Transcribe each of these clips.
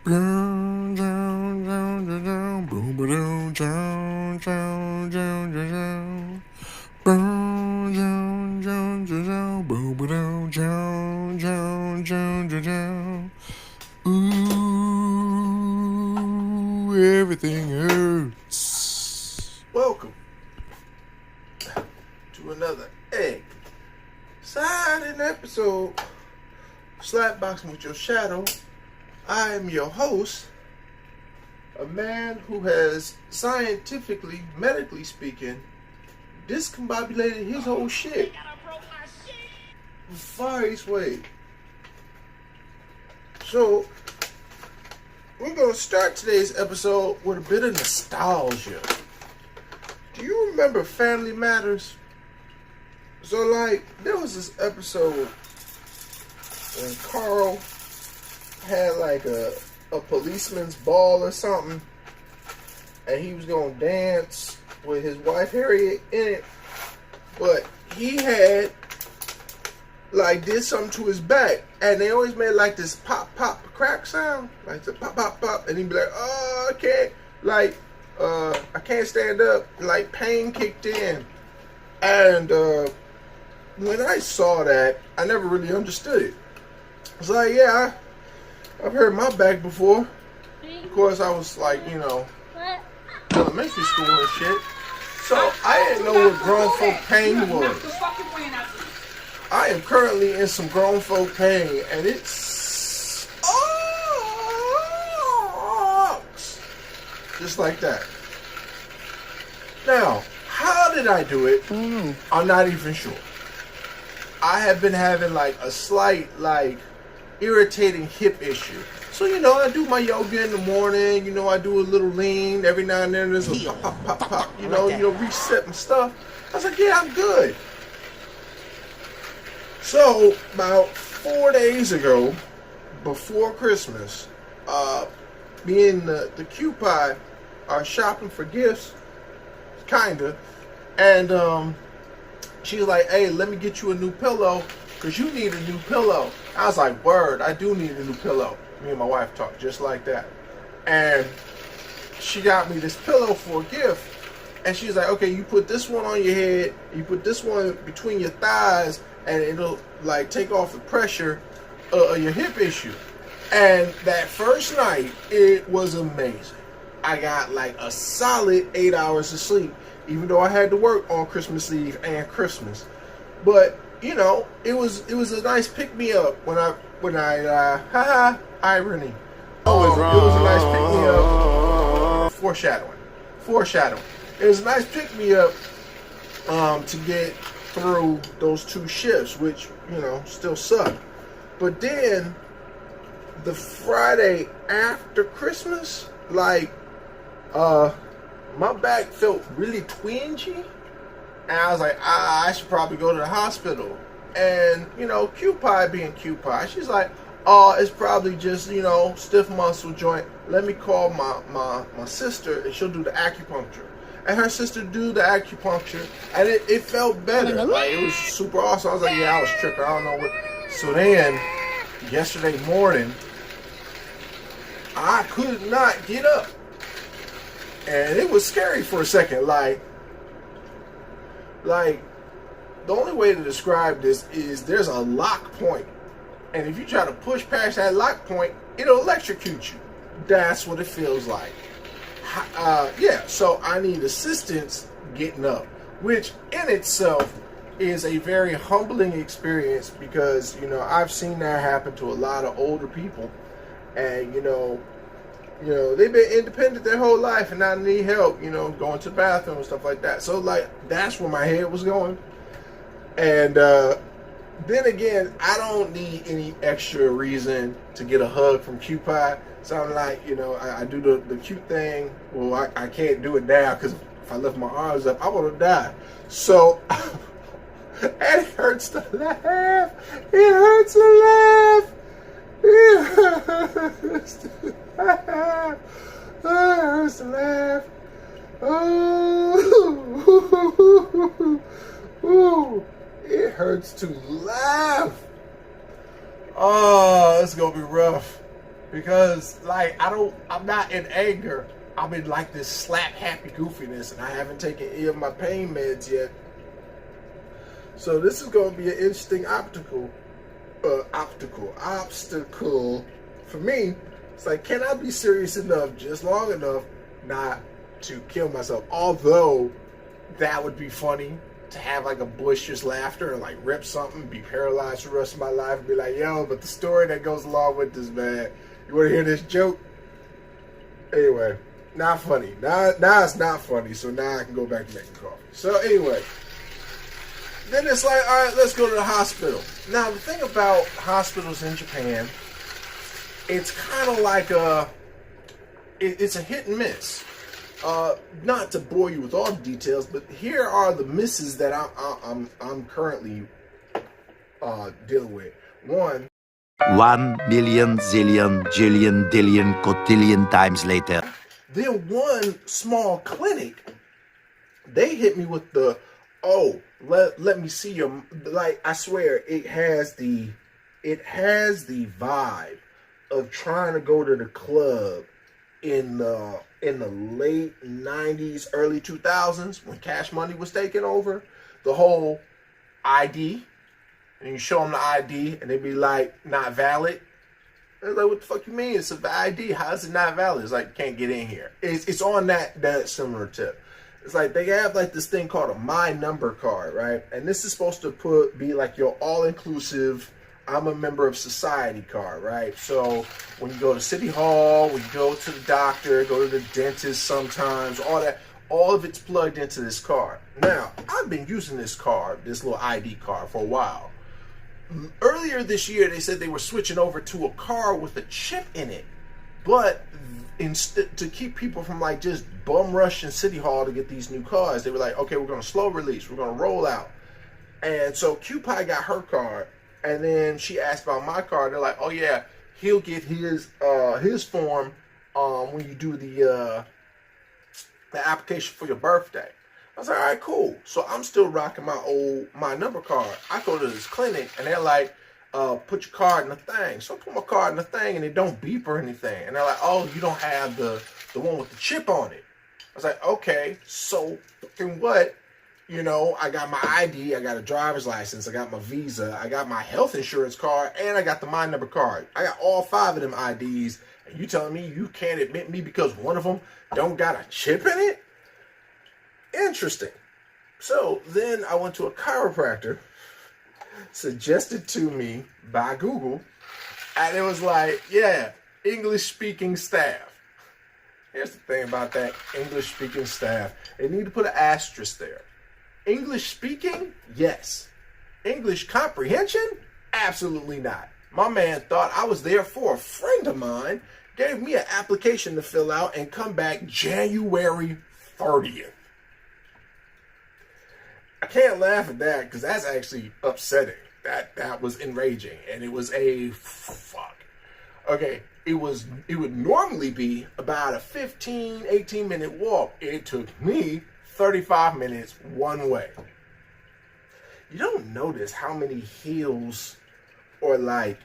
Boom, down, down, down, down, boom, ba-doom, down, down, down, down, down. Boom, down, down, down, down, boom, ba-doom, down, down, down, down, down. Ooh, everything hurts. Welcome to another exciting episode of Slapboxing with Your Shadow. I am your host, a man who has scientifically, medically speaking, discombobulated his whole shit. Far East Wade. So, we're going to start today's episode with a bit of nostalgia. Do you remember Family Matters? So, there was this episode when Carl had a policeman's ball or something, and he was gonna dance with his wife Harriet in it, but he had did something to his back, and they always made this pop pop crack sound, like the pop pop pop, and he'd be like, oh, I can't, I can't stand up, pain kicked in. And when I saw that, I never really understood it. I was like, yeah, I've heard my back before. Of course, I was elementary school and shit. So I didn't know what grown folk pain was. I am currently in some grown folk pain, and it sucks. Just like that. Now, how did I do it? I'm not even sure. I have been having a slight irritating hip issue. So, I do my yoga in the morning, I do a little lean. Every now and then there's a pop, pop, pop, pop, reset and stuff. I was like, yeah, I'm good. So, about 4 days ago, before Christmas, me and the Q-Pie are shopping for gifts, kinda, and she's like, hey, let me get you a new pillow, because you need a new pillow. I was like, word, I do need a new pillow. Me and my wife talked just like that. And she got me this pillow for a gift. And she's like, okay, you put this one on your head, you put this one between your thighs, and it'll take off the pressure of your hip issue. And that first night, it was amazing. I got a solid 8 hours of sleep, even though I had to work on Christmas Eve and Christmas. But it was a nice pick me up when I irony. Always wrong. It was a nice pick me up. Foreshadowing. It was a nice pick me up to get through those 2 shifts, which still suck. But then the Friday after Christmas, my back felt really twingy. And I was like, I should probably go to the hospital. And, Q-Pie being Q-Pie, she's like, oh, it's probably just, stiff muscle joint. Let me call my sister, and she'll do the acupuncture. And her sister do the acupuncture, and it felt better. It was super awesome. I was like, yeah, I was tripping. I don't know what. So then, yesterday morning, I could not get up. And it was scary for a second. The only way to describe this is there's a lock point. And if you try to push past that lock point, it'll electrocute you. That's what it feels like. So I need assistance getting up, which in itself is a very humbling experience because, I've seen that happen to a lot of older people. And, they've been independent their whole life and now they need help, going to the bathroom and stuff like that. So, that's where my head was going. And then again, I don't need any extra reason to get a hug from Q-Pie. So I'm like, I do the cute thing. Well, I can't do it now because if I lift my arms up, I want to die. So, and it hurts to laugh. It hurts to laugh. It hurts to laugh. It hurts to laugh. Oh, it hurts to laugh. Oh, it's gonna be rough. because like I'm not in anger. I'm in like this slap happy goofiness, and I haven't taken any of my pain meds yet. So this is going to be an interesting obstacle for me. It's like, can I be serious enough, just long enough, not to kill myself? Although that would be funny to have like a boisterous laughter and like rip something, be paralyzed for the rest of my life, and be like, yo, but the story that goes along with this, man. You want to hear this joke? Anyway, not funny. Now it's not funny, so now I can go back to making coffee. So anyway. Then it's like, all right, let's go to the hospital. Now, the thing about hospitals in Japan, it's kind of like it's a hit and miss. Not to bore you with all the details, but here are the misses that I'm currently dealing with. 1,000,000 zillion jillion dillion cotillion times later. Then one small clinic, they hit me with the, oh, let me see your, like, I swear it has the vibe of trying to go to the club in the late 90s, early 2000s when Cash Money was taking over. The whole ID, and you show them the ID and they be like, not valid. They're like, what the fuck you mean? It's an ID. How is it not valid? It's like, can't get in here. It's on that similar tip. It's like they have like this thing called a My Number card, right? And this is supposed to be like your all-inclusive, I'm a member of society card, right? So when you go to City Hall, when you go to the doctor, go to the dentist sometimes, all of it's plugged into this card. Now, I've been using this card, this little ID card, for a while. Earlier this year, they said they were switching over to a card with a chip in it. But instead, to keep people from like just bum rushing City Hall to get these new cards, they were like, okay, we're going to slow release. We're going to roll out. And so Q-Pie got her card. And then she asked about my card. They're like, oh yeah, he'll get his form when you do the application for your birthday. I was like, all right, cool. So I'm still rocking my number card. I go to this clinic and they're like, put your card in the thing. So I put my card in the thing and it don't beep or anything. And they're like, oh, you don't have the one with the chip on it. I was like, okay, so fucking what? You know, I got my ID, I got a driver's license, I got my visa, I got my health insurance card, and I got the My Number card. I got all 5 of them IDs, and you telling me you can't admit me because one of them don't got a chip in it? Interesting. So then I went to a chiropractor, suggested to me by Google, and it was like, yeah, English-speaking staff. Here's the thing about that English-speaking staff. They need to put an asterisk there. English speaking? Yes. English comprehension? Absolutely not. My man thought I was there for a friend of mine, gave me an application to fill out, and come back January 30th. I can't laugh at that because that's actually upsetting. That was enraging, and it was a fuck. Okay, it would normally be about a 15, 18-minute walk. It took me 35 minutes one way. You don't notice how many hills or like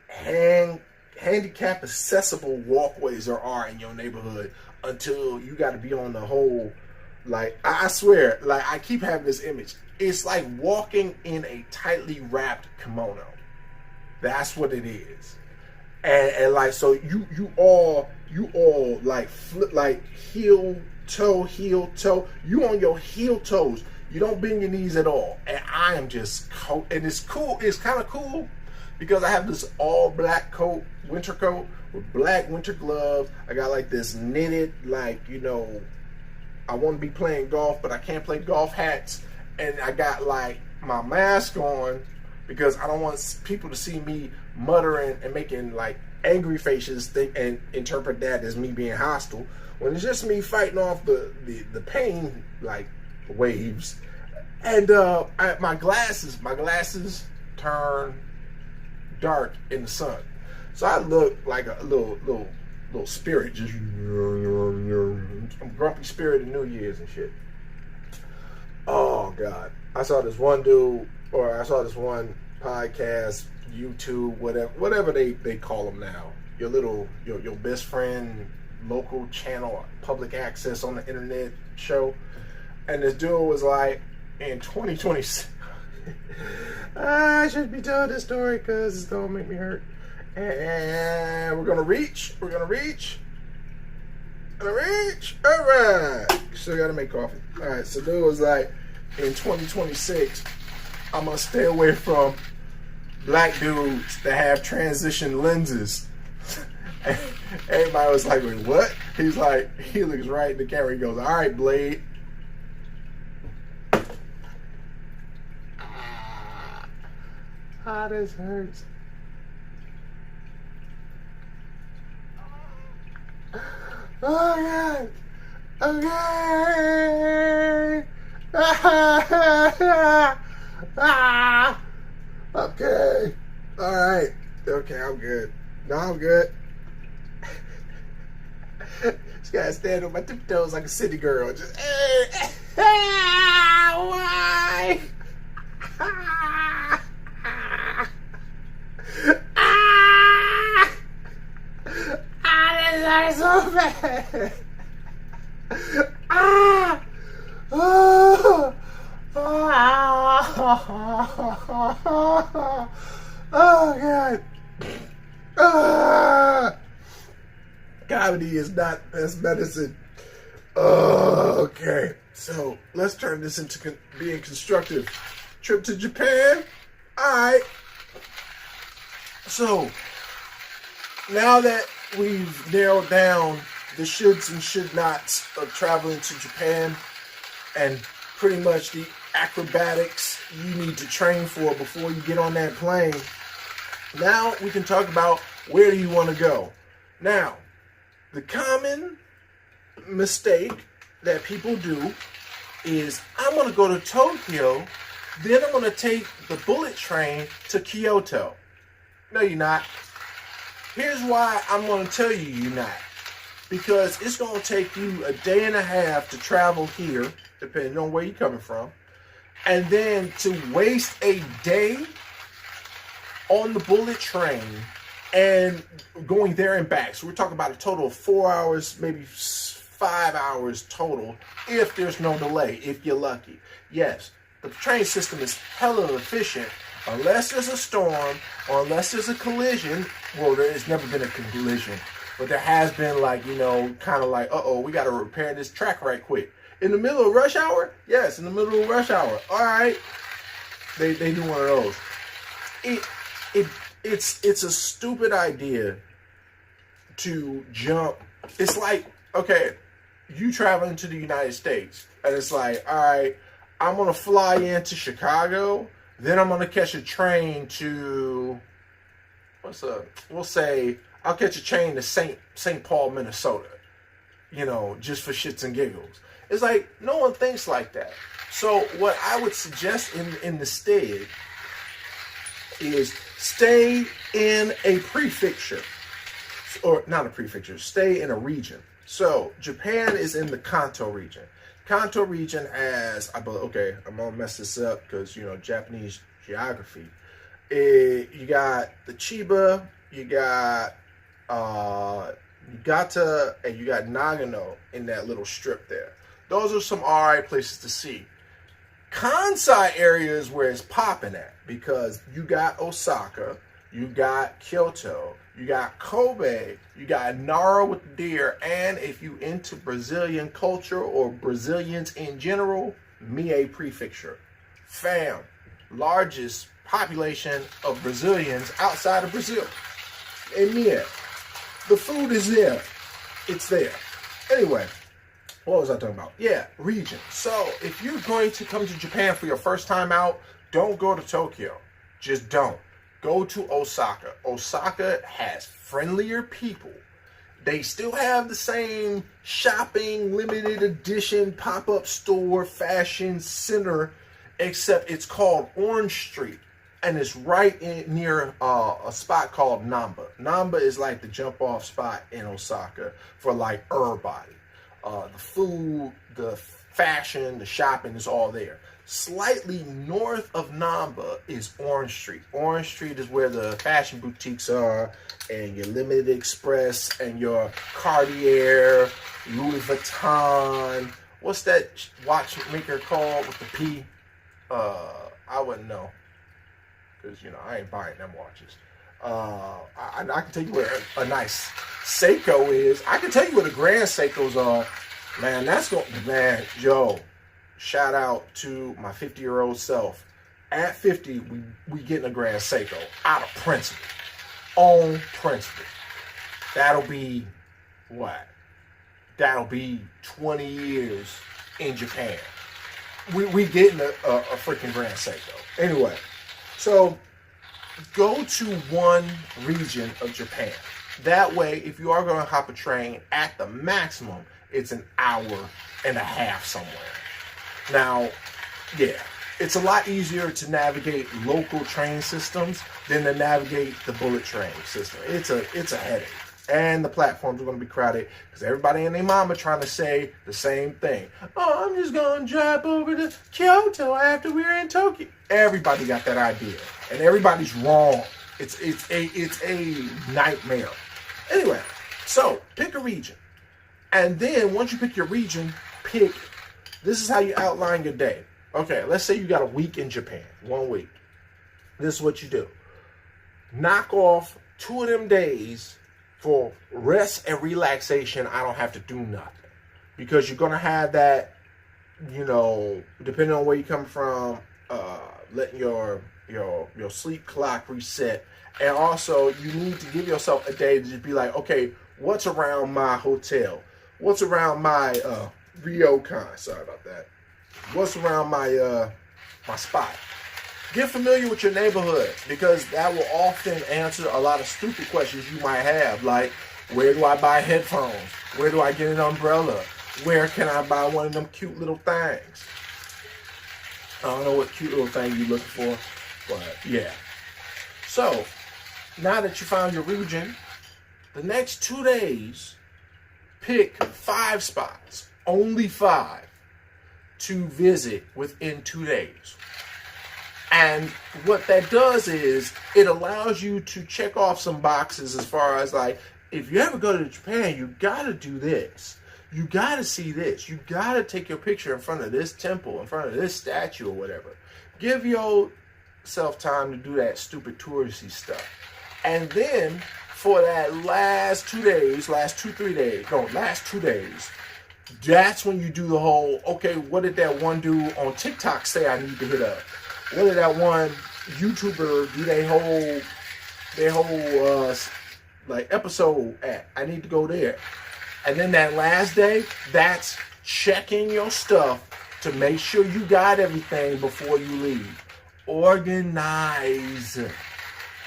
handicap accessible walkways there are in your neighborhood until you got to be on the whole, like, I swear, like, I keep having this image. It's like walking in a tightly wrapped kimono. That's what it is. And like, so you all like flip, like heel toe. You on your heel toes. You don't bend your knees at all. And I am just cold. And it's cool. It's kind of cool because I have this all black coat, winter coat with black winter gloves. I got like this knitted, like, you know, I want to be playing golf, but I can't play golf hats. And I got like my mask on because I don't want people to see me muttering and making like angry faces and interpret that as me being hostile. When it's just me fighting off the pain like waves. And my glasses turn dark in the sun, so I look like a little spirit. Just I'm grumpy spirit of New Year's and shit. Oh God, I saw this one podcast, YouTube, whatever they call them now. your best friend local channel, public access on the internet show. And this dude was like, in 2026, I shouldn't be telling this story because it's gonna make me hurt. And we're gonna reach. All right. Still gotta make coffee. All right. So dude was like, in 2026, I'm gonna stay away from black dudes that have transition lenses. And everybody was like, wait, what? He's like, he looks right in the camera. He goes, all right, Blade. Ah, this hurts. Oh, God. Okay. Okay. All right. Okay, I'm good. No, I'm good. Just gotta stand on my tiptoes like a city girl. Just, why? This hurts so bad. Oh, God. Comedy is not best medicine. Okay. So let's turn this into being constructive. Trip to Japan. All right. So now that we've narrowed down the shoulds and should nots of traveling to Japan and pretty much the acrobatics you need to train for before you get on that plane, now we can talk about where do you want to go. Now, the common mistake that people do is, I'm going to go to Tokyo, then I'm going to take the bullet train to Kyoto. No, you're not. Here's why I'm going to tell you you're not. Because it's going to take you a day and a half to travel here, depending on where you're coming from, and then to waste a day on the bullet train and going there and back. So we're talking about a total of 4 hours, maybe 5 hours total, if there's no delay, if you're lucky. Yes, the train system is hella efficient, unless there's a storm or unless there's a collision. Well, there's never been a collision, but there has been, like, you know, kind of like, uh-oh, we got to repair this track right quick. In the middle of rush hour? Yes, in the middle of rush hour. All right. They do one of those. It's a stupid idea to jump. It's like, okay, you traveling to the United States, and it's like, all right, I'm going to fly into Chicago, then I'm going to catch a train to, we'll say, I'll catch a train to St. Paul, Minnesota, you know, just for shits and giggles. It's like, no one thinks like that. So what I would suggest in the stead is stay in a prefecture, or not a prefecture, stay in a region. So Japan is in the Kanto region. Kanto region has, okay, I'm gonna mess this up because, you know, Japanese geography. You got the Chiba, you got Niigata, and you got Nagano in that little strip there. Those are some alright places to see. Kansai area is where it's popping at, because you got Osaka, you got Kyoto, you got Kobe, you got Nara with the deer, and if you into Brazilian culture or Brazilians in general, Mie Prefecture. Fam, largest population of Brazilians outside of Brazil. In Mie. The food is there. It's there. Anyway, what was I talking about? Yeah, region. So if you're going to come to Japan for your first time out, don't go to Tokyo. Just don't. Go to Osaka. Osaka has friendlier people. They still have the same shopping, limited edition, pop-up store, fashion center, except it's called Orange Street. And it's right near a spot called Namba. Namba is like the jump-off spot in Osaka for like everybody. The food, the fashion, the shopping is all there. Slightly north of Namba is Orange Street. Orange Street is where the fashion boutiques are, and your Limited Express and your Cartier, Louis Vuitton. What's that watchmaker called with the P? I wouldn't know, because I ain't buying them watches. I can tell you where a nice Seiko is. I can tell you where the Grand Seikos are. Man, yo, shout out to my 50-year-old self. At 50, we getting a Grand Seiko out of principle. On principle. That'll be what? That'll be 20 years in Japan. We getting a freaking Grand Seiko. Anyway, so go to one region of Japan. That way, if you are going to hop a train, at the maximum, it's an hour and a half somewhere. Now, yeah, it's a lot easier to navigate local train systems than to navigate the bullet train system. It's a headache. And the platforms are going to be crowded because everybody and their mama trying to say the same thing. Oh, I'm just going to drive over to Kyoto after we're in Tokyo. Everybody got that idea, and everybody's wrong. It's a nightmare. Anyway, so pick a region, and then once you pick your region, this is how you outline your day. Okay, let's say you got a week in Japan, 1 week. This is what you do. Knock off 2 of them days for rest and relaxation. I don't have to do nothing, because you're going to have that, depending on where you come from, letting your sleep clock reset. And also, you need to give yourself a day to just be like, okay, what's around my hotel? What's around my ryokan? Sorry about that. What's around my my spot? Get familiar with your neighborhood, because that will often answer a lot of stupid questions you might have, like, where do I buy headphones? Where do I get an umbrella? Where can I buy one of them cute little things? I don't know what cute little thing you're looking for, but yeah. So, now that you found your region, the next 2 days, pick 5 spots, only 5, to visit within 2 days. And what that does is it allows you to check off some boxes as far as, like, if you ever go to Japan, you got to do this. You got to see this. You got to take your picture in front of this temple, in front of this statue or whatever. Give yourself time to do that stupid touristy stuff. And then for that last 2 days, last 2 days, that's when you do the whole, okay, what did that one dude on TikTok say I need to hit up? What did that one YouTuber do their whole like episode at? I need to go there. And then that last day, that's checking your stuff to make sure you got everything before you leave. Organize.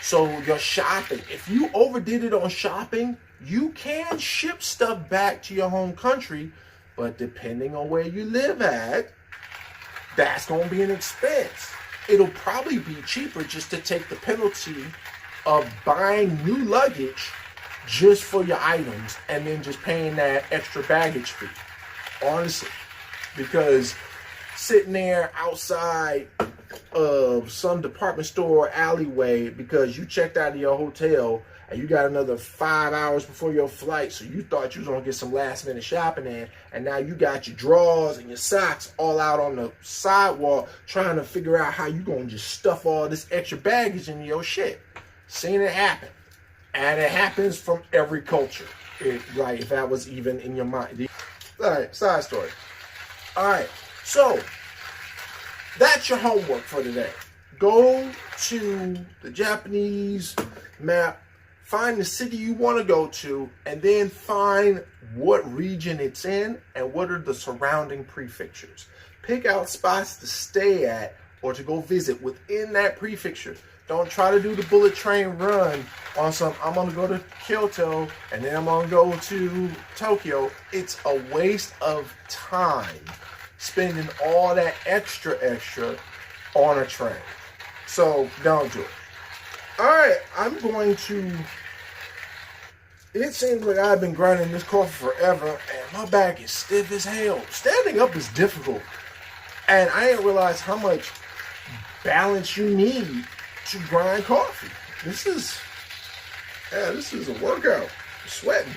So your shopping, if you overdid it on shopping, you can ship stuff back to your home country, but depending on where you live at, that's going to be an expense. It'll probably be cheaper just to take the penalty of buying new luggage just for your items and then just paying that extra baggage fee. Honestly, because sitting there outside of some department store alleyway because you checked out of your hotel and you got another 5 hours before your flight, so you thought you was gonna get some last minute shopping in, and now you got your drawers and your socks all out on the sidewalk trying to figure out how you gonna just stuff all this extra baggage in your shit. Seen it happen. And it happens from every culture. If that was even in your mind. All right, side story. All right, so that's your homework for today. Go to the Japanese map, find the city you want to go to, and then find what region it's in and what are the surrounding prefectures. Pick out spots to stay at or to go visit within that prefecture. Don't try to do the bullet train run on some, I'm going to go to Kyoto and then I'm going to go to Tokyo. It's a waste of time spending all that extra on a train. So don't do it. All right, I'm going to, it seems like I've been grinding this coffee forever and my back is stiff as hell. Standing up is difficult. And I didn't realize how much balance you need to grind coffee. This is a workout. I'm sweating.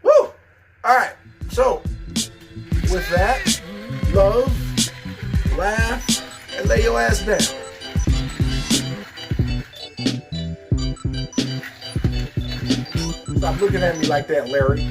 Woo! All right. So, with that, love, laugh, and lay your ass down. Stop looking at me like that, Larry.